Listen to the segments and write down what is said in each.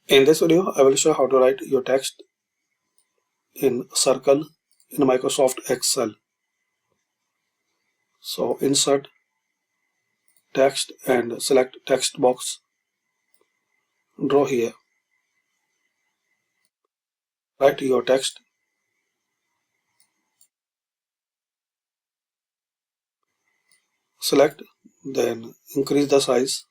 In this video, I will show how to write your text in Circle in Microsoft Excel. So insert text and select text box. Draw here. Write your text. Select, then increase the size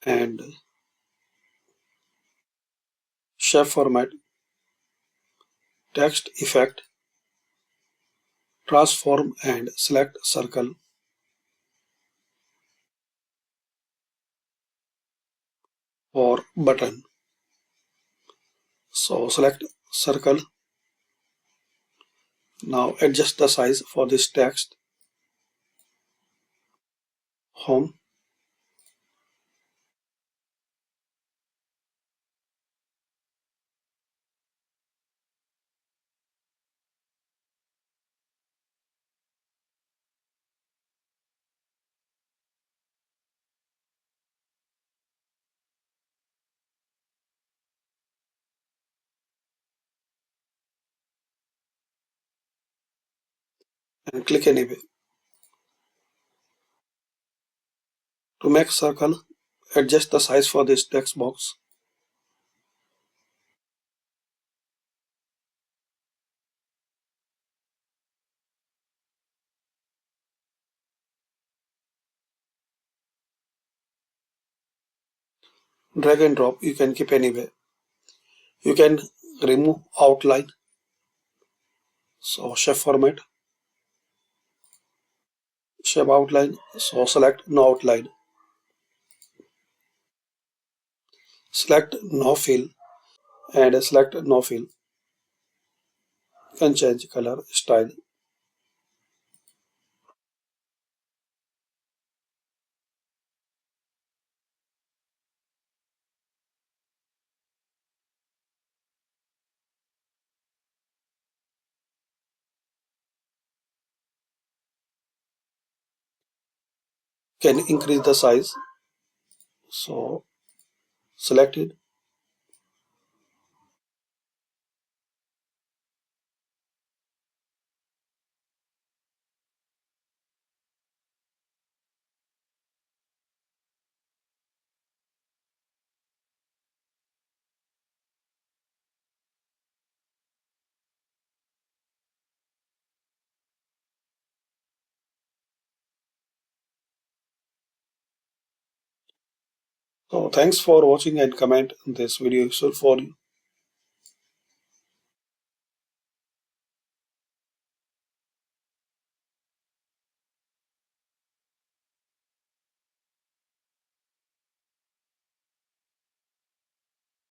and shape format, text effect, transform and select circle. Or button. So select circle. Now adjust the size for this text. Home. And click anyway. To make circle, adjust the size for this text box. Drag and drop, you can keep anywhere. You can remove outline. So shape format, shape outline. So select no outline. Select no fill and select no fill. You can change color, style. Can increase the size. So select it. So thanks for watching and comment this video useful for you.